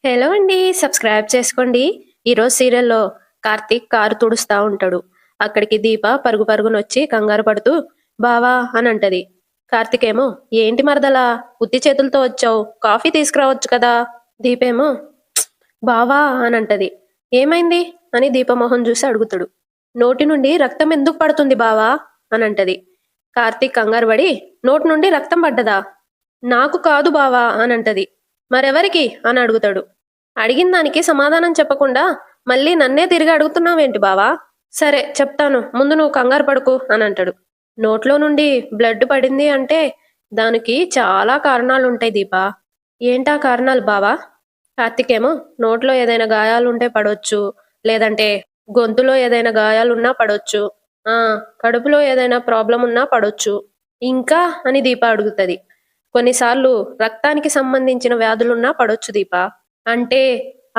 Hello అండి. Subscribe చేసుకోండి. ఈరోజు సీరియల్‌లో కార్తీక్ కారు తుడుస్తా ఉంటాడు. అక్కడికి దీప పరుగు పరుగునొచ్చి కంగారు పడుతూ బావా అనంటది. కార్తీకేమో ఏంటి మరదలా ఉత్తి చేతులతో వచ్చావు, కాఫీ తీసుకురావచ్చు కదా. దీపేమో బావా అనంటది. ఏమైంది అని దీప మొహం చూసి అడుగుతాడు. నోటి నుండి రక్తం ఎందుకు పడుతుంది బావా అనంటది. కార్తీక్ కంగారు పడి నోటి నుండి రక్తం పడ్డదా, నాకు కాదు బావా అనంటది. మరెవరికి అని అడుగుతాడు. అడిగిన దానికి సమాధానం చెప్పకుండా మళ్ళీ నన్నే తిరిగి అడుగుతున్నావేంటి బావా. సరే చెప్తాను, ముందు నువ్వు కంగారు పడుకు అని అంటాడు. నోట్లో నుండి బ్లడ్ పడింది అంటే దానికి చాలా కారణాలుంటాయి దీపా. ఏంటా కారణాలు బావా. కార్తికేమో నోట్లో ఏదైనా గాయాలుంటే పడొచ్చు, లేదంటే గొంతులో ఏదైనా గాయాలున్నా పడొచ్చు, ఆ కడుపులో ఏదైనా ప్రాబ్లం ఉన్నా పడొచ్చు, ఇంకా అని దీప అడుగుతుంది. కొన్నిసార్లు రక్తానికి సంబంధించిన వ్యాధులున్నా పడొచ్చు దీప. అంటే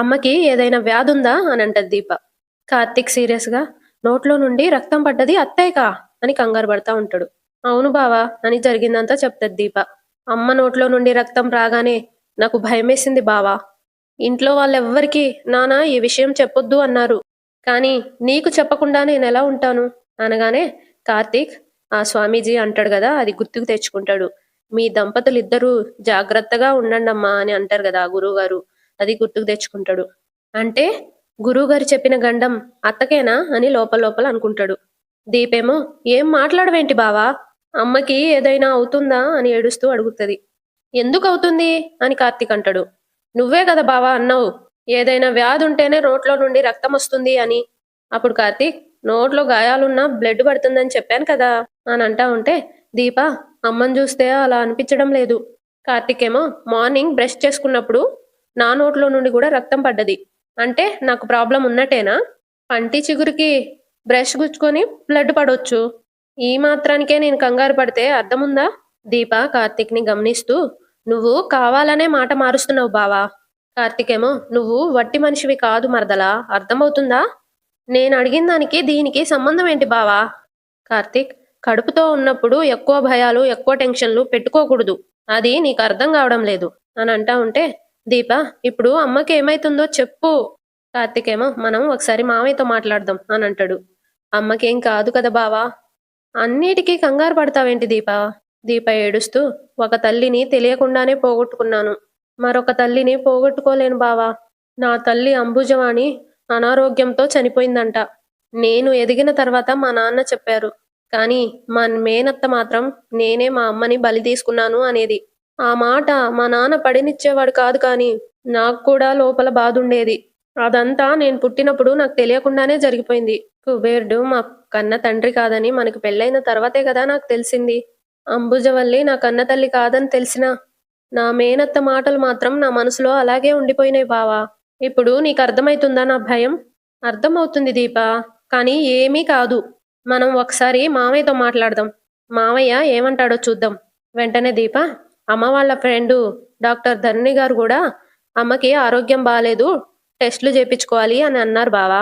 అమ్మకి ఏదైనా వ్యాధుందా అని అంటది దీప. కార్తీక్ సీరియస్ గా నోట్లో నుండి రక్తం పడ్డది అత్తయ్యకా అని కంగారు పడతా ఉంటాడు. అవును బావా అని జరిగిందంతా చెప్తది దీప. అమ్మ నోట్లో నుండి రక్తం రాగానే నాకు భయమేసింది బావా. ఇంట్లో వాళ్ళెవ్వరికీ నాన్న ఈ విషయం చెప్పొద్దు అన్నారు, కానీ నీకు చెప్పకుండా నేనెలా ఉంటాను అనగానే కార్తీక్ ఆ స్వామీజీ అంటాడు కదా అది గుర్తుకు తెచ్చుకుంటాడు. మీ దంపతులిద్దరూ జాగ్రత్తగా ఉండండమ్మా అని అంటారు కదా గురువుగారు, అది గుర్తుకు తెచ్చుకుంటాడు. అంటే గురువుగారు చెప్పిన గండం అత్తకేనా అని లోపల లోపల అనుకుంటాడు. దీపేమో ఏం మాట్లాడవేంటి బావా, అమ్మకి ఏదైనా అవుతుందా అని ఏడుస్తూ అడుగుతుంది. ఎందుకు అవుతుంది అని కార్తీక్ అంటాడు. నువ్వే కదా బావా అన్నావు, ఏదైనా వ్యాధి ఉంటేనే నోట్లో నుండి రక్తం వస్తుంది అని. అప్పుడు కార్తీక్ నోట్లో గాయాలున్నా బ్లడ్ పడుతుందని చెప్పాను కదా అని అంటా ఉంటే దీప అమ్మని చూస్తే అలా అనిపించడం లేదు. కార్తీక్ ఏమో మార్నింగ్ బ్రష్ చేసుకున్నప్పుడు నా నోట్లో నుండి కూడా రక్తం పడ్డది, అంటే నాకు ప్రాబ్లం ఉన్నట్టేనా. పంటి చిగురికి బ్రష్ గుచ్చుకొని బ్లడ్ పడొచ్చు, ఈ మాత్రానికే నేను కంగారు పడితే అర్థముందా. దీప కార్తీక్ ని గమనిస్తూ నువ్వు కావాలనే మాట మారుస్తున్నావు బావా. కార్తీకేమో నువ్వు వట్టి మనిషివి కాదు మరదలా, అర్థమవుతుందా. నేను అడిగిన దానికి దీనికి సంబంధం ఏంటి బావా. కార్తీక్ కడుపుతో ఉన్నప్పుడు ఎక్కువ భయాలు ఎక్కువ టెన్షన్లు పెట్టుకోకూడదు, అది నీకు అర్థం కావడం లేదు అని అంటా ఉంటే దీప ఇప్పుడు అమ్మకి ఏమైతుందో చెప్పు. కార్తీకేమో మనం ఒకసారి మావయ్యతో మాట్లాడదాం అని అంటాడు. అమ్మకేం కాదు కదా బావా. అన్నిటికీ కంగారు పడతావేంటి దీప. దీప ఏడుస్తూ ఒక తల్లిని తెలియకుండానే పోగొట్టుకున్నాను, మరొక తల్లిని పోగొట్టుకోలేను బావా. నా తల్లి అంబుజవాణి అనారోగ్యంతో చనిపోయిందంట. నేను ఎదిగిన తర్వాత మా నాన్న చెప్పారు, కానీ మా మేనత్త మాత్రం నేనే మా అమ్మని బలి తీసుకున్నాను అనేది. ఆ మాట మా నాన్న పడినిచ్చేవాడు కాదు, కానీ నాకు కూడా లోపల బాధుండేది. అదంతా నేను పుట్టినప్పుడు నాకు తెలియకుండానే జరిగిపోయింది. కుబేరుడు మా కన్న తండ్రి కాదని మనకి పెళ్ళైన తర్వాతే కదా నాకు తెలిసింది. అంబుజవల్లి నా కన్న తల్లి కాదని తెలిసినా నా మేనత్త మాటలు మాత్రం నా మనసులో అలాగే ఉండిపోయినాయి బావా. ఇప్పుడు నీకు అర్థమైతుందా నా భయం. అర్థమవుతుంది దీపా, కానీ ఏమీ కాదు. మనం ఒకసారి మామయ్యతో మాట్లాడదాం, మామయ్య ఏమంటాడో చూద్దాం. వెంటనే దీప అమ్మ వాళ్ళ ఫ్రెండు డాక్టర్ ధరణి గారు కూడా అమ్మకి ఆరోగ్యం బాలేదు, టెస్టులు చేపించుకోవాలి అని అన్నారు బావా.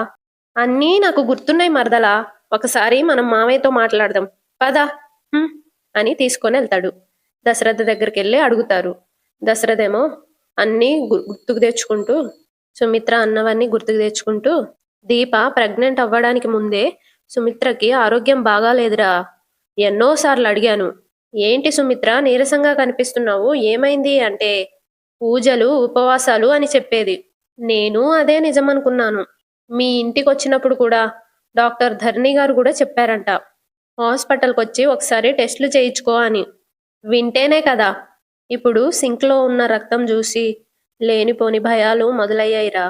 అన్నీ నాకు గుర్తున్నాయి మరదలా, ఒకసారి మనం మామయ్యతో మాట్లాడదాం పద. "హ్మ్" అని తీసుకొని వెళ్తాడు. దశరథ దగ్గరికి వెళ్ళి అడుగుతారు. దశరథేమో అన్నీ గుర్తుకు తెచ్చుకుంటూ సుమిత్ర అన్నవన్నీ గుర్తుకు తెచ్చుకుంటూ దీప ప్రెగ్నెంట్ అవ్వడానికి ముందే సుమిత్రకి ఆరోగ్యం బాగాలేదురా, ఎన్నోసార్లు అడిగాను. ఏంటి సుమిత్ర నీరసంగా కనిపిస్తున్నావు, ఏమైంది అంటే పూజలు ఉపవాసాలు అని చెప్పేది. నేను అదే నిజమనుకున్నాను. మీ ఇంటికి వచ్చినప్పుడు కూడా డాక్టర్ ధరణి గారు కూడా చెప్పారంట, హాస్పిటల్కి వచ్చి ఒకసారి టెస్టులు చేయించుకో అని. వింటేనే కదా ఇప్పుడు సింక్లో ఉన్న రక్తం చూసి లేనిపోని భయాలు మొదలయ్యాయిరా.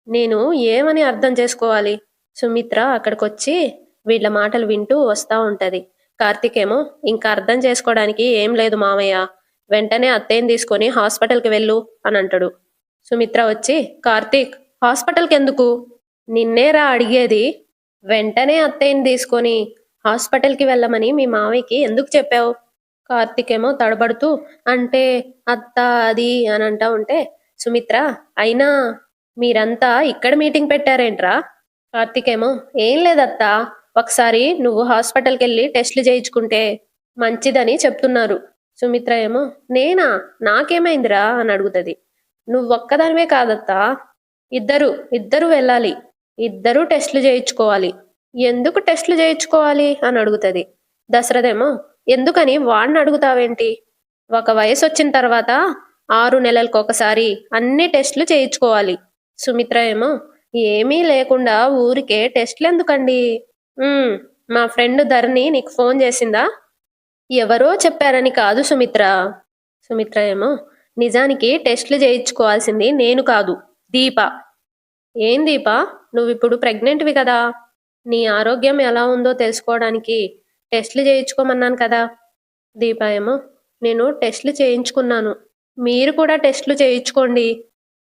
నేను ఏమని అర్థం చేసుకోవాలి. సుమిత్ర అక్కడికొచ్చి వీళ్ళ మాటలు వింటూ వస్తా ఉంటది. కార్తీకేమో ఇంకా అర్థం చేసుకోవడానికి ఏం లేదు మామయ్య, వెంటనే అత్తయ్యని తీసుకొని హాస్పిటల్కి వెళ్ళు అని అంటాడు. సుమిత్ర వచ్చి కార్తీక్ హాస్పిటల్కి ఎందుకు, నిన్నేరా అడిగేది, వెంటనే అత్తయ్యని తీసుకొని హాస్పిటల్కి వెళ్ళమని మీ మామయ్యకి ఎందుకు చెప్పావు. కార్తీకేమో తడబడుతూ అంటే అత్త అది అని అంటా ఉంటే సుమిత్ర అయినా మీరంతా ఇక్కడ మీటింగ్ పెట్టారేంట్రా. కార్తీకేమో ఏం లేదత్తా, ఒకసారి నువ్వు హాస్పిటల్కి వెళ్ళి టెస్టులు చేయించుకుంటే మంచిదని చెప్తున్నారు. సుమిత్ర ఏమో నేనా, నాకేమైందిరా అని అడుగుతుంది. నువ్వొక్కదానివే కాదత్తా. ఇద్దరు, ఇద్దరు వెళ్ళాలి. ఇద్దరూ టెస్టులు చేయించుకోవాలి. ఎందుకు టెస్టులు చేయించుకోవాలి అని అడుగుతది. దశరథేమో ఎందుకని వాడినడుగుతావేంటి? ఒక వయసొచ్చిన తర్వాత 6 నెలలకొకసారి అన్ని టెస్టులు చేయించుకోవాలి. సుమిత్ర ఏమో ఏమీ లేకుండా ఊరికే టెస్టులెందుకండి? హ్మ్. మా ఫ్రెండ్ ధరణి నీకు ఫోన్ చేసిందా? ఎవరో చెప్పారని కాదు సుమిత్ర. సుమిత్ర ఏమో నిజానికి టెస్టులు చేయించుకోవాల్సింది నేను కాదు, దీప. ఏం దీప? నువ్విప్పుడు ప్రెగ్నెంట్‌వి కదా! నీ ఆరోగ్యం ఎలా ఉందో తెలుసుకోవడానికి టెస్టులు చేయించుకోమన్నాను కదా! దీప ఏమో నేను టెస్టులు చేయించుకున్నాను. మీరు కూడా టెస్టులు చేయించుకోండి.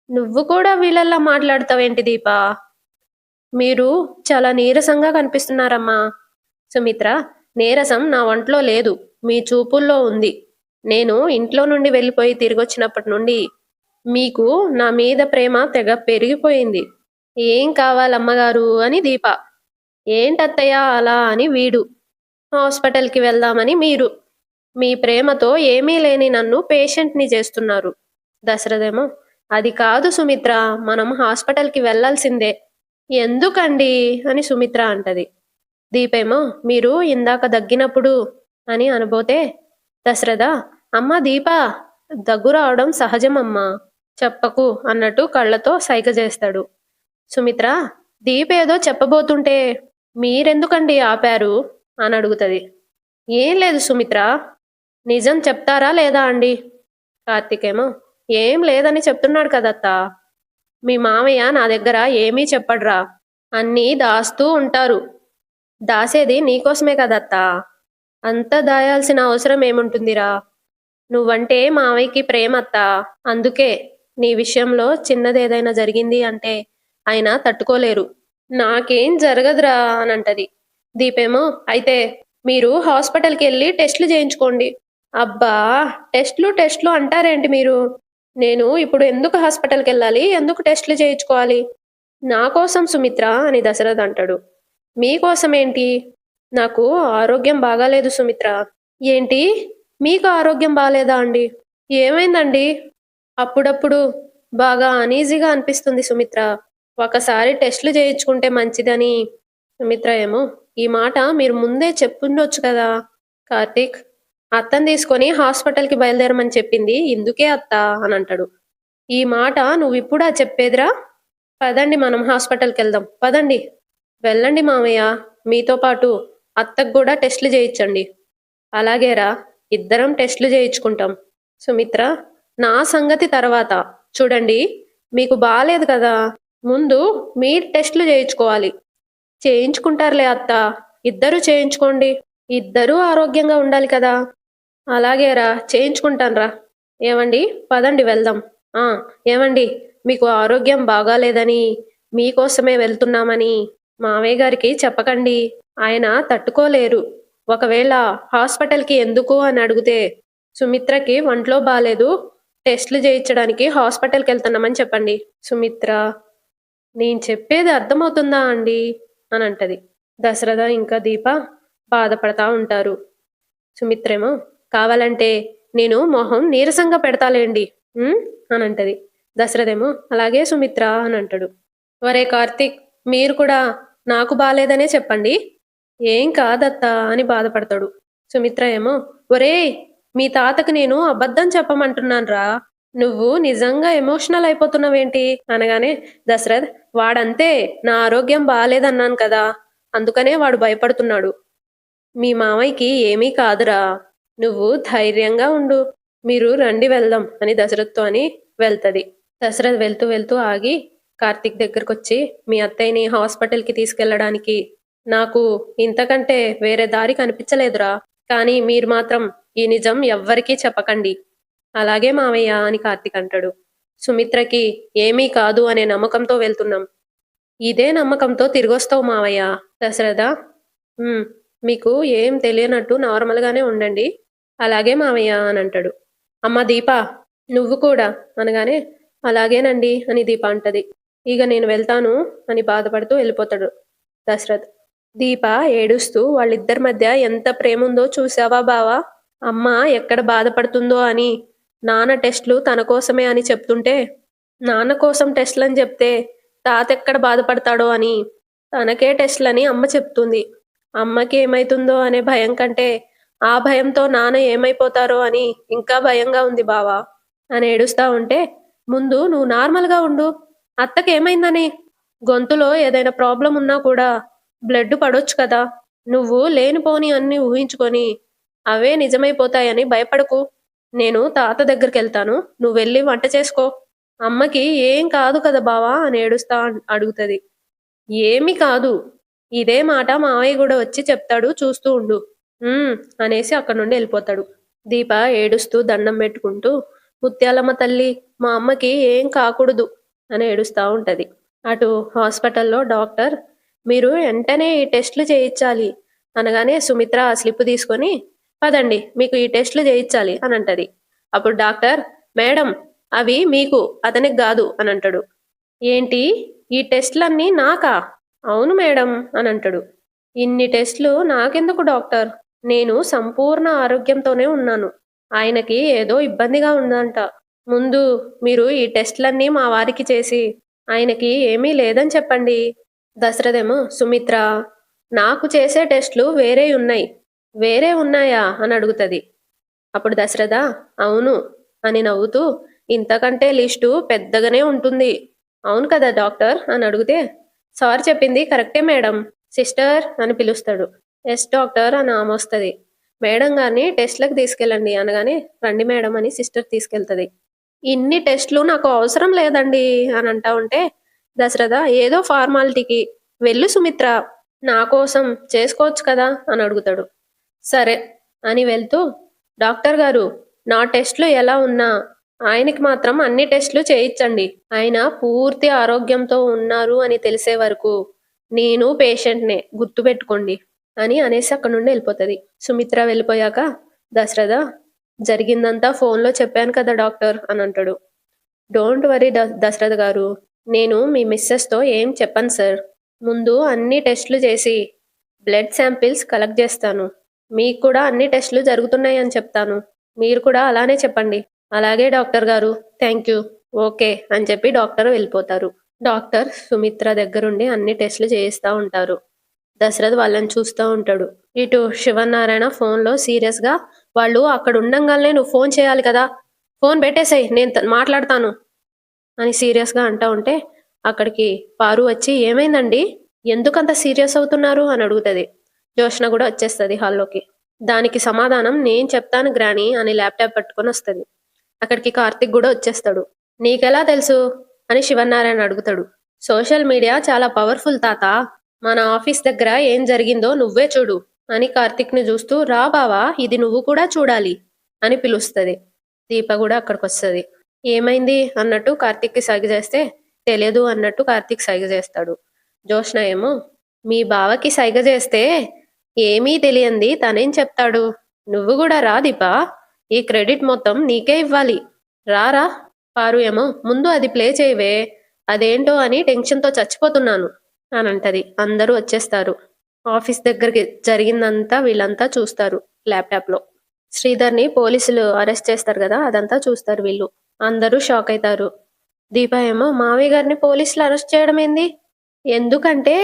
నువ్వు కూడా వీళ్ళలా మాట్లాడతావేంటి దీపా? మీరు చాలా నీరసంగా కనిపిస్తున్నారమ్మా. సుమిత్ర, నీరసం నా ఒంట్లో లేదు. మీ చూపుల్లో ఉంది. నేను ఇంట్లో నుండి వెళ్ళిపోయి తిరిగొచ్చినప్పటి నుండి మీకు నా మీద ప్రేమ తెగ పెరిగిపోయింది. ఏం కావాలమ్మగారు అని దీప. ఏంటత్తయ్య అలా అని వీడు. హాస్పిటల్‌కి వెళ్దామని మీరు. మీ ప్రేమతో ఏమీ లేని నన్ను పేషెంట్‌ని చేస్తున్నారు. దశరథేమో అది కాదు సుమిత్ర, మనం హాస్పిటల్‌కి వెళ్ళాల్సిందే. ఎందుకండి అని సుమిత్ర అంటది. దీపేమో మీరు ఇందాక దగ్గినప్పుడు అని అనబోతే దశరథ అమ్మా దీప, దగ్గు రావడం సహజమమ్మా, చెప్పకు అన్నట్టు కళ్ళతో సైగ చేస్తాడు. సుమిత్ర దీప ఏదో చెప్పబోతుంటే మీరెందుకండి ఆపారు అని అడుగుతది. ఏం లేదు సుమిత్ర, నిజం చెప్తారా లేదా అండి? కార్తీకేమో ఏం లేదని చెప్తున్నాడు కదత్తా. మీ మామయ్య నా దగ్గర ఏమీ చెప్పడ్రా, అన్నీ దాస్తూ ఉంటారు. దాసేది నీకోసమే కదత్తా. అంత దాయాల్సిన అవసరం ఏముంటుందిరా? నువ్వంటే మావయ్యకి ప్రేమత్తా. అందుకే నీ విషయంలో చిన్నదేదైనా జరిగింది అంటే ఆయన తట్టుకోలేరు. నాకేం జరగదురా అనంటది. దీపేమో అయితే మీరు హాస్పిటల్‌కి వెళ్ళి టెస్టులు చేయించుకోండి. అబ్బా! టెస్టులు టెస్టులు అంటారేంటి మీరు? నేను ఇప్పుడు ఎందుకు హాస్పిటల్‌కి వెళ్ళాలి? ఎందుకు టెస్టులు చేయించుకోవాలి? నా కోసం సుమిత్ర అని దశరథ్ అంటాడు. మీకోసమేంటి? నాకు ఆరోగ్యం బాగాలేదు సుమిత్ర. ఏంటి? మీకు ఆరోగ్యం బాలేదా అండి? ఏమైందండి? అప్పుడప్పుడు బాగా అనీజీగా అనిపిస్తుంది సుమిత్ర. ఒకసారి టెస్టులు చేయించుకుంటే మంచిదని. సుమిత్ర ఏమో ఈ మాట మీరు ముందే చెప్పుండొచ్చు కదా! కార్తీక్, అత్తని తీసుకొని హాస్పిటల్‌కి బయలుదేరమని చెప్పింది ఇందుకే అత్తా అనంటాడు. ఈ మాట నువ్విప్పుడా చెప్పేదిరా? పదండి మనం హాస్పిటల్‌కెళ్దాం. పదండి. వెళ్ళండి మామయ్య. మీతో పాటు అత్తకు గూడా టెస్టులు చేయించండి. అలాగేరా, ఇద్దరం టెస్టులు చేయించుకుంటాం. సుమిత్ర, నా సంగతి తర్వాత. చూడండి, మీకు బాలేదు కదా! ముందు మీరు టెస్టులు చేయించుకోవాలి. చేయించుకుంటారులే అత్త. ఇద్దరూ చేయించుకోండి. ఇద్దరూ ఆరోగ్యంగా ఉండాలి కదా! అలాగేరా, చేయించుకుంటానురా. ఏవండి, పదండి వెళ్దాం. ఆ! ఏవండి, మీకు ఆరోగ్యం బాగాలేదని, మీకోసమే వెళ్తున్నామని మావయ్య గారికి చెప్పకండి. ఆయన తట్టుకోలేరు. ఒకవేళ హాస్పిటల్‌కి ఎందుకు అని అడిగితే, సుమిత్రకి ఒంట్లో బాలేదు. టెస్టులు చేయించడానికి హాస్పిటల్‌కెళ్తున్నామని చెప్పండి. సుమిత్ర, నేను చెప్పేది అర్థమవుతుందా అండి? అనంటది. దశరథ ఇంకా దీప బాధపడతా ఉంటారు. సుమిత్రేమో కావాలంటే నేను మొహం నీరసంగా పెడతాలేండి. హ్మ్. అనంటది. దశరథేమో అలాగే సుమిత్ర అనంటాడు. ఒరే కార్తీక్, మీరు కూడా నాకు బాలేదనే చెప్పండి. ఏం కాదత్తా అని బాధపడతాడు. సుమిత్ర ఏమో ఒరేయ్, మీ తాతకు నేను అబద్ధం చెప్పమంటున్నానురా. నువ్వు నిజంగా ఎమోషనల్ అయిపోతున్నావేంటి అనగానే దశరథ్ వాడంతే, నా ఆరోగ్యం బాలేదన్నాను కదా! అందుకనే వాడు భయపడుతున్నాడు. మీ మామయ్యకి ఏమీ కాదురా. నువ్వు ధైర్యంగా ఉండు. మీరు రండి వెళ్దాం అని దశరథ్‌తో అని వెళ్తది. దశరథ్ వెళ్తూ వెళ్తూ ఆగి కార్తీక్ దగ్గరకొచ్చి మీ అత్తయ్యని హాస్పిటల్‌కి తీసుకెళ్ళడానికి నాకు ఇంతకంటే వేరే దారి కనిపించలేదురా. కానీ మీరు మాత్రం ఈ నిజం ఎవ్వరికీ చెప్పకండి. అలాగే మావయ్య అని కార్తీక్ అంటాడు. సుమిత్రకి ఏమీ కాదు అనే నమ్మకంతో వెళ్తున్నాం. ఇదే నమ్మకంతో తిరిగొస్తావు మావయ్య. దశరథ హ్మ్. మీకు ఏం తెలియనట్టు నార్మల్‌గానే ఉండండి. అలాగే మావయ్య అనంటాడు. అమ్మ దీప, నువ్వు కూడా అనగానే అలాగేనండి అని దీప అంటది. ఇక నేను వెళ్తాను అని బాధపడుతూ వెళ్ళిపోతాడు దశరథ్. దీప ఏడుస్తూ వాళ్ళిద్దరి మధ్య ఎంత ప్రేముందో చూసావా బావా? అమ్మ ఎక్కడ బాధపడుతుందో అని నాన్న టెస్టులు తన కోసమే అని చెప్తుంటే నాన్న కోసం టెస్ట్‌లని చెప్తే తాతెక్కడ బాధపడతాడో అని తనకే టెస్ట్‌లని అమ్మ చెప్తుంది. అమ్మకి ఏమైతుందో అనే భయం కంటే, ఆ భయంతో నాన్న ఏమైపోతారో అని ఇంకా భయంగా ఉంది బావ అని ఏడుస్తా ఉంటే, ముందు నువ్వు నార్మల్‌గా ఉండు. అత్తకేమైందని? గొంతులో ఏదైనా ప్రాబ్లమ్ ఉన్నా కూడా బ్లడ్ పడొచ్చు కదా! నువ్వు లేనిపోని అన్నీ ఊహించుకొని, అవే నిజమైపోతాయని భయపడకు. నేను తాత దగ్గరికెళ్తాను. నువ్వెళ్ళి వంట చేసుకో. అమ్మకి ఏం కాదు కదా బావా అని ఏడుస్తా అడుగుతది. ఏమీ కాదు. ఇదే మాట మావయ్య గూడా వచ్చి చెప్తాడు చూస్తూ ఉండు. హ్మ్. అనేసి అక్కడి నుండి ఎళ్ళిపోతాడు. దీప ఏడుస్తూ దండం బెట్టుకుంటూ, ముత్యాలమ్మ తల్లి మా అమ్మకి ఏం కాకూడదు అని ఏడుస్తా ఉంటది. అటు హాస్పిటల్‌లో డాక్టర్ మీరు వెంటనే ఈ టెస్ట్‌లు చేయించాలి అనగానే సుమిత్ర ఆ స్లిప్ తీసుకొని పదండి మీకు ఈ టెస్ట్‌లు చేయించాలి అని అంటది. అప్పుడు డాక్టర్ మేడం అవి మీకు అతనికి గాదు అని అంటాడు. ఏంటి ఈ టెస్ట్‌లన్నీ నాకా? అవును మేడం అని అంటాడు. ఇన్ని టెస్ట్‌లు నాకెందుకు డాక్టర్? నేను సంపూర్ణ ఆరోగ్యంతోనే ఉన్నాను. ఆయనకి ఏదో ఇబ్బందిగా ఉందంట. ముందు మీరు ఈ టెస్ట్‌లన్నీ మా వారికి చేసి ఆయనకి ఏమీ లేదని చెప్పండి. దశరథేమో సుమిత్ర నాకు చేసే టెస్ట్‌లు వేరేయున్నాయి. వేరే ఉన్నాయా అని అడుగుతది. అప్పుడు దశరథ అవును అని నవ్వుతూ ఇంతకంటే లిస్టు పెద్దగానే ఉంటుంది. అవును కదా డాక్టర్ అని అడిగితే సార్ చెప్పింది కరెక్టే మేడం. సిస్టర్ అని పిలుస్తాడు. ఎస్ డాక్టర్ అని ఆమె వస్తది. మేడం గారిని టెస్ట్‌లకి తీసుకెళ్ళండి అనగానే రండి మేడం అని సిస్టర్ తీసుకెళ్తది. ఇన్ని టెస్ట్‌లు నాకు అవసరం లేదండి అని అంటా ఉంటే దశరథ ఏదో ఫార్మాలిటీకి వెళ్ళు సుమిత్ర నా కోసం చేసుకోవచ్చు కదా అని అడుగుతాడు. సరే అని వెళ్తూ డాక్టర్ గారు నా టెస్ట్‌లు ఎలా ఉన్నా ఆయనకి మాత్రం అన్ని టెస్ట్‌లు చేయించండి. ఆయన పూర్తి ఆరోగ్యంతో ఉన్నారు అని తెలిసే వరకు నేను పేషెంట్‌నే గుర్తుపెట్టుకోండి అని అనేసి అక్కడి నుండి వెళ్ళిపోతది. సుమిత్ర వెళ్ళిపోయాక దశరథ జరిగిందంతా ఫోన్‌లో చెప్పాను కదా డాక్టర్ అని అంటాడు. డోంట్ వరీ దశరథ గారు. నేను మీ మిసెస్‌తో ఏం చెప్పను సార్. ముందు అన్ని టెస్ట్‌లు చేసి బ్లడ్ శాంపిల్స్ కలెక్ట్ చేస్తాను. మీకు కూడా అన్ని టెస్ట్‌లు జరుగుతున్నాయని చెప్తాను. మీరు కూడా అలానే చెప్పండి. అలాగే డాక్టర్ గారు. Thank you. ఓకే అని చెప్పి డాక్టర్ వెళ్ళిపోతారు. డాక్టర్ సుమిత్ర దగ్గరుండి అన్ని టెస్ట్‌లు చేయిస్తా ఉంటారు. దశరథ్ వాళ్ళని చూస్తా ఉంటాడు. ఇటు శివనారాయణ ఫోన్‌లో సీరియస్‌గా వాళ్ళు అక్కడ ఉండంగాల్నే నువ్వు ఫోన్ చేయాలి కదా! ఫోన్ పెట్టేసేయ్ నేను మాట్లాడతాను అని సీరియస్‌గా అంటా ఉంటే అక్కడికి పారు వచ్చి ఏమైందండి? ఎందుకంత సీరియస్ అవుతున్నారు అని అడుగుతది. జోష్న కూడా వచ్చేస్తది హాల్లోకి. దానికి సమాధానం నేను చెప్తాను గ్రాని అని ల్యాప్‌టాప్ పట్టుకొని వస్తది. అక్కడికి కార్తీక్ కూడా వచ్చేస్తాడు. నీకెలా తెలుసు? అని శివనారాయణ అడుగుతాడు. సోషల్ మీడియా చాలా పవర్‌ఫుల్ తాత. మన ఆఫీస్ దగ్గర ఏం జరిగిందో నువ్వే చూడు అని కార్తీక్‌ని చూస్తూ రా బావా ఇది నువ్వు కూడా చూడాలి అని పిలుస్తది. దీప కూడా అక్కడికొస్తది. ఏమైంది అన్నట్టు కార్తీక్‌కి సైగ చేస్తే తెలియదు అన్నట్టు కార్తీక్ సైగ చేస్తాడు. జోష్న ఏమో మీ బావకి సైగ చేస్తే ఏమీ తెలియంది తనేం చెప్తాడు? నువ్వు కూడా రా దీపా ఈ క్రెడిట్ మొత్తం నీకే ఇవ్వాలి. రారా పారు ఏమో ముందు అది ప్లే చేయవే అదేంటో అని టెన్షన్‌తో చచ్చిపోతున్నాను అని అంటది. అందరూ వచ్చేస్తారు. ఆఫీస్ దగ్గరికి జరిగిందంతా వీళ్ళంతా చూస్తారు ల్యాప్‌టాప్‌లో. శ్రీధర్‌ని పోలీసులు అరెస్ట్ చేస్తారు గదా! అదంతా చూస్తారు వీళ్ళు. అందరూ షాక్ అయితారు. దీప ఏమో మావయ్య గారిని పోలీసులు అరెస్ట్ చేయడం ఏంది? ఎందుకంటే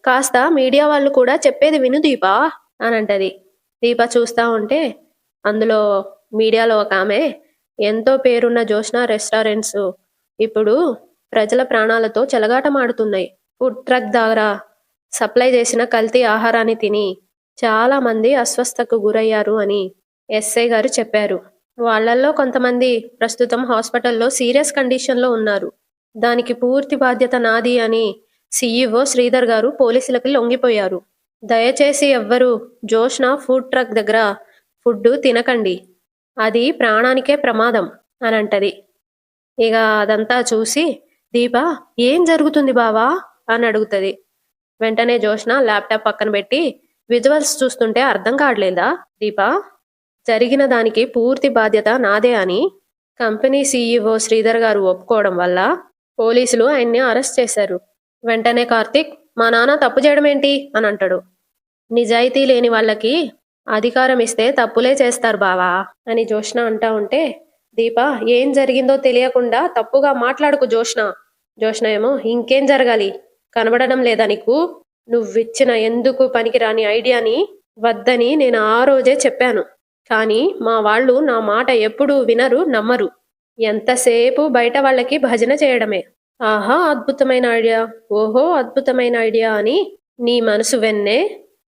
కాస్త మీడియా వాళ్ళు కూడా చెప్పేది విను దీపా అని అంటది. దీప చూస్తా ఉంటే అందులో మీడియాలో ఒక ఆమె ఎంతో పేరున్న జోష్న రెస్టారెంట్స్ ఇప్పుడు ప్రజల ప్రాణాలతో చెలగాటమాడుతున్నాయి. ఫుడ్ ట్రక్ ద్వారా సప్లై చేసిన కల్తీ ఆహారాన్ని తిని చాలా మంది అస్వస్థకు గురయ్యారు అని ఎస్ఐ గారు చెప్పారు. వాళ్ళల్లో కొంతమంది ప్రస్తుతం హాస్పిటల్లో సీరియస్ కండిషన్‌లో ఉన్నారు. దానికి పూర్తి బాధ్యత నాది అని సీఈఓ శ్రీధర్ గారు పోలీసులకి లొంగిపోయారు. దయచేసి ఎవ్వరూ జోష్న ఫుడ్ ట్రక్ దగ్గర ఫుడ్డు తినకండి. అది ప్రాణానికే ప్రమాదం అని అంటది. ఇక అదంతా చూసి దీప ఏం జరుగుతుంది బావా అని అడుగుతది. వెంటనే జోష్న ల్యాప్‌టాప్ పక్కన పెట్టి విజువల్స్ చూస్తుంటే అర్థం కావట్లేదా దీపా? జరిగిన దానికి పూర్తి బాధ్యత నాదే అని కంపెనీ సీఈఓ శ్రీధర్ గారు ఒప్పుకోవడం వల్ల పోలీసులు ఆయన్ని అరెస్ట్ చేశారు. వెంటనే కార్తీక్ మా నాన్న తప్పు చేయడం ఏంటి అని అంటాడు. నిజాయితీ లేని వాళ్ళకి అధికారం ఇస్తే తప్పులే చేస్తారు బావా అని జోష్న అంటా ఉంటే దీప ఏం జరిగిందో తెలియకుండా తప్పుగా మాట్లాడుకు జోష్న. జోష్న ఏమో ఇంకేం జరగాలి? కనబడడం లేదా నీకు? నువ్విచ్చిన ఎందుకు పనికిరాని ఐడియాని వద్దని నేను ఆ రోజే చెప్పాను. కానీ మా వాళ్ళు నా మాట ఎప్పుడూ వినరు, నమ్మరు. ఎంతసేపు బయట వాళ్ళకి భజన చేయడమే. ఆహా అద్భుతమైన ఐడియా, ఓహో అద్భుతమైన ఐడియా అని నీ మనసు వెన్నే,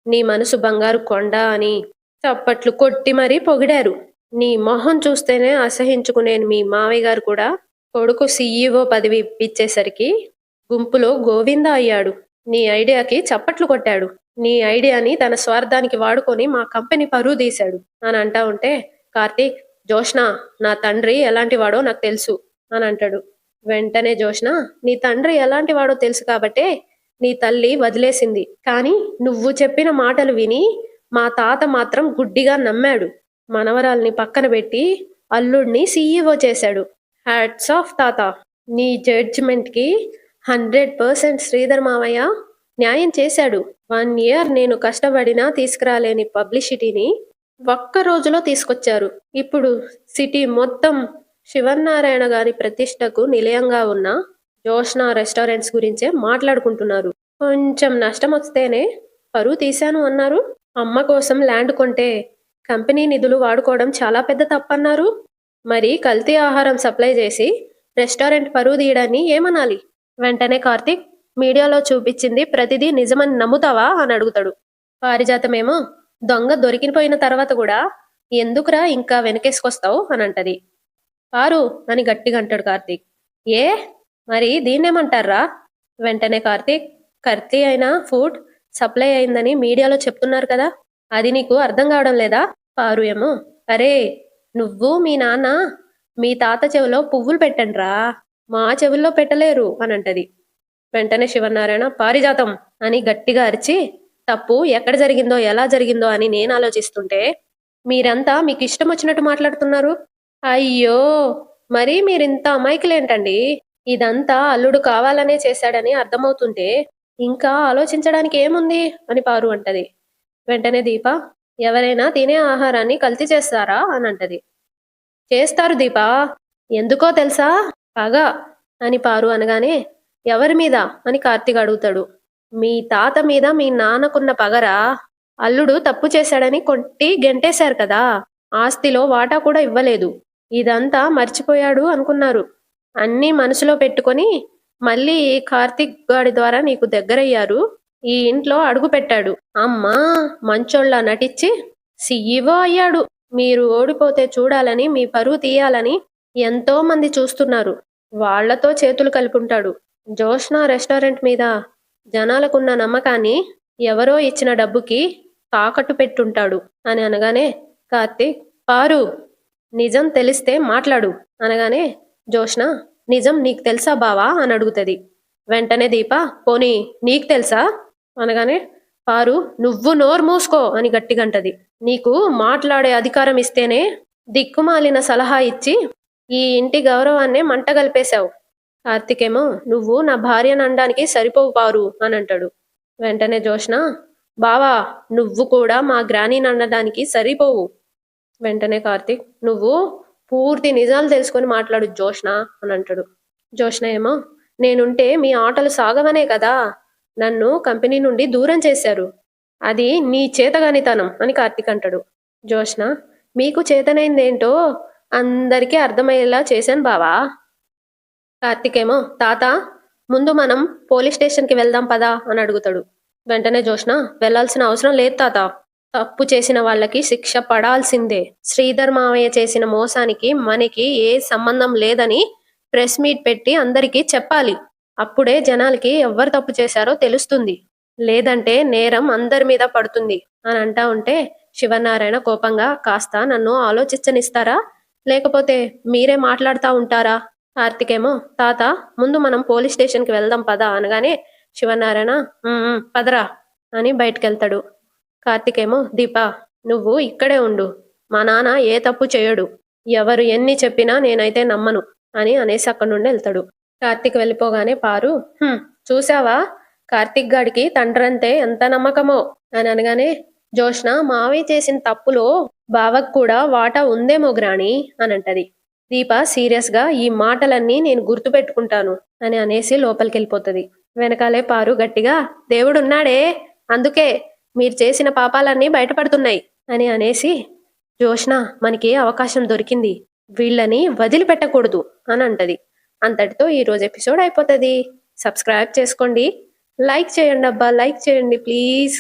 నీ మనసు బంగారు కొండ అని చప్పట్లు కొట్టి మరీ పొగిడారు. నీ మొహం చూస్తేనే అసహించుకునేను మీ మావయ్య గారు కూడా కొడుకు సీఈఓ పదవి ఇప్పించేసరికి గుంపులో గోవింద అయ్యాడు. నీ ఐడియాకి చప్పట్లు కొట్టాడు. నీ ఐడియాని తన స్వార్థానికి వాడుకొని మా కంపెనీ పరువు తీశాడు అని అంటా ఉంటే కార్తీక్, జోష్న నా తండ్రి ఎలాంటి వాడో నాకు తెలుసు అని అంటాడు. వెంటనే జోష్న, నీ తండ్రి ఎలాంటి వాడో తెలుసు కాబట్టే నీ తల్లి వదిలేసింది. కానీ నువ్వు చెప్పిన మాటలు విని మా తాత మాత్రం గుడ్డిగా నమ్మాడు. మనవరాల్ని పక్కన పెట్టి అల్లుడిని సీఈఓ చేశాడు. హ్యాట్స్ ఆఫ్ తాత. నీ జడ్జిమెంట్కి 100% శ్రీధర్ మావయ్య న్యాయం చేశాడు. 1 ఇయర్ నేను కష్టపడినా తీసుకురాలేని పబ్లిసిటీని ఒక్క రోజులో తీసుకొచ్చారు. ఇప్పుడు సిటీ మొత్తం శివనారాయణ గారి ప్రతిష్టకు నిలయంగా ఉన్న జోష్నా రెస్టారెంట్స్ గురించే మాట్లాడుకుంటున్నారు. కొంచెం నష్టం వస్తేనే పరువు తీశాను అన్నారు. అమ్మ కోసం ల్యాండ్ కొంటే కంపెనీ నిధులు వాడుకోవడం చాలా పెద్ద తప్పన్నారు. మరి కల్తీ ఆహారం సప్లై చేసి రెస్టారెంట్ పరువు తీయడాన్ని ఏమనాలి? వెంటనే కార్తీక్, మీడియాలో చూపించింది ప్రతిదీ నిజమని నమ్ముతావా అని అడుగుతాడు. పారిజాతమేమో, దొంగ దొరికిపోయిన తర్వాత కూడా ఎందుకురా ఇంకా వెనకేసుకొస్తావు అని అంటది. పారు అని గట్టిగా అంటాడు కార్తీక్. ఏ మరి దీన్నేమంటారా? వెంటనే కార్తీక్, కల్తీ అయిన ఫుడ్ సప్లై అయిందని మీడియాలో చెప్తున్నారు కదా, అది నీకు అర్థం కావడం లేదా? పారు ఏమో, అరే నువ్వు మీ నాన్న మీ తాత చెవిలో పువ్వులు పెట్టండ్రా, మా చెవుల్లో పెట్టలేరు అని అంటది. వెంటనే శివనారాయణ, పారిజాతం అని గట్టిగా అరిచి, తప్పు ఎక్కడ జరిగిందో ఎలా జరిగిందో అని నేను ఆలోచిస్తుంటే మీరంతా మీకు ఇష్టం వచ్చినట్టు మాట్లాడుతున్నారు. అయ్యో మరి మీరింత అమాయకులేంటండి? ఇదంతా అల్లుడు కావాలనే చేశాడని అర్థమవుతుంటే ఇంకా ఆలోచించడానికి ఏముంది అని పారు అంటది. వెంటనే దీప, ఎవరైనా తినే ఆహారాన్ని కల్తీ చేస్తారా అని అంటది. చేస్తారు దీపా, ఎందుకో తెలుసా? పగ అని పారు అనగానే, ఎవరి మీద అని కార్తీక్ అడుగుతాడు. మీ తాత మీద మీ నాన్నకున్న పగరా? అల్లుడు తప్పు చేశాడని కొట్టి గెంటేశారు కదా, ఆస్తిలో వాటా కూడా ఇవ్వలేదు. ఇదంతా మర్చిపోయాడు అనుకున్నారు. అన్నీ మనసులో పెట్టుకొని మళ్ళీ ఈ కార్తీక్ గాడి ద్వారా నీకు దగ్గరయ్యారు. ఈ ఇంట్లో అడుగు పెట్టాడు. అమ్మా మంచోళ్ళ నటించి సీఈఓ అయ్యాడు. మీరు ఓడిపోతే చూడాలని, మీ పరువు తీయాలని ఎంతో మంది చూస్తున్నారు. వాళ్లతో చేతులు కలుపుంటాడు. జోష్నా రెస్టారెంట్ మీద జనాలకున్న నమ్మకాన్ని ఎవరో ఇచ్చిన డబ్బుకి తాకట్టు పెట్టుంటాడు అని అనగానే కార్తీక్, పారు నిజం తెలిస్తే మాట్లాడు అనగానే జోష్న, నిజం నీకు తెలుసా బావా అని అడుగుతుంది. వెంటనే దీప, పోనీ నీకు తెలుసా అనగానే పారు, నువ్వు నోరు మూసుకో అని గట్టిగంటది. నీకు మాట్లాడే అధికారం ఇస్తేనే దిక్కుమాలిన సలహా ఇచ్చి ఈ ఇంటి గౌరవాన్నే మంట గలిపేశావు. కార్తికేమో, నువ్వు నా భార్యను అనడానికి సరిపోవు పారు అని అంటాడు. వెంటనే జోష్న, బావా నువ్వు కూడా మా గ్రానీని అనడానికి సరిపోవు. వెంటనే కార్తీక్, నువ్వు పూర్తి నిజాలు తెలుసుకొని మాట్లాడు జోష్న అని అంటాడు. జోష్న ఏమో, నేనుంటే మీ ఆటలు సాగవనే కదా నన్ను కంపెనీ నుండి దూరం చేశారు. అది నీ చేతగానితనం అని కార్తీక్ అంటాడు. జోష్న, మీకు చేతనైందేంటో అందరికీ అర్థమయ్యేలా చేశాను బావా. కార్తీకేమో, తాత ముందు మనం పోలీస్ స్టేషన్కి వెళ్దాం పదా అని అడుగుతాడు. వెంటనే జోష్న, వెళ్లాల్సిన అవసరం లేదు తాత, తప్పు చేసిన వాళ్ళకి శిక్ష పడాల్సిందే. శ్రీధర్ మావయ్య చేసిన మోసానికి మనకి ఏ సంబంధం లేదని ప్రెస్ మీట్ పెట్టి అందరికీ చెప్పాలి. అప్పుడే జనాలకి ఎవ్వరు తప్పు చేశారో తెలుస్తుంది. లేదంటే నేరం అందరి మీద పడుతుంది అని అంటా ఉంటే శివనారాయణ కోపంగా, కాస్త నన్ను ఆలోచించనిస్తారా, లేకపోతే మీరే మాట్లాడుతూ ఉంటారా? కార్తికేమో, తాత ముందు మనం పోలీస్ స్టేషన్కి వెళ్దాం పదా అనగానే శివనారాయణ, పదరా అని బయటకెళ్తాడు. కార్తికేమో, దీపా నువ్వు ఇక్కడే ఉండు, మా నాన్న ఏ తప్పు చేయడు, ఎవరు ఎన్ని చెప్పినా నేనైతే నమ్మను అని అనేసి అక్కడి నుండి వెళ్తాడు. కార్తీక్ వెళ్ళిపోగానే పారు, చూసావా కార్తీక్ గాడికి తండ్రంతే ఎంత నమ్మకమో అని అనగానే జోష్న, మావయ్య చేసిన తప్పులో బావకు కూడా వాటా ఉందేమో గ్రాని అని అంటది. దీప సీరియస్ గా ఈ మాటలన్నీ నేను గుర్తు పెట్టుకుంటాను అని అనేసి లోపలికెళ్ళిపోతుంది. వెనకాలే పారు గట్టిగా దేవుడున్నాడే, అందుకే మీరు చేసిన పాపాలన్నీ బయటపడుతున్నాయి అని అనేసి జోష్న మనకి అవకాశం దొరికింది, వీళ్ళని వదిలిపెట్టకూడదు అని అంటది. అంతటితో ఈ రోజు ఎపిసోడ్ అయిపోతుంది. సబ్స్క్రైబ్ చేసుకోండి, లైక్ చేయండి అబ్బా, లైక్ చేయండి ప్లీజ్.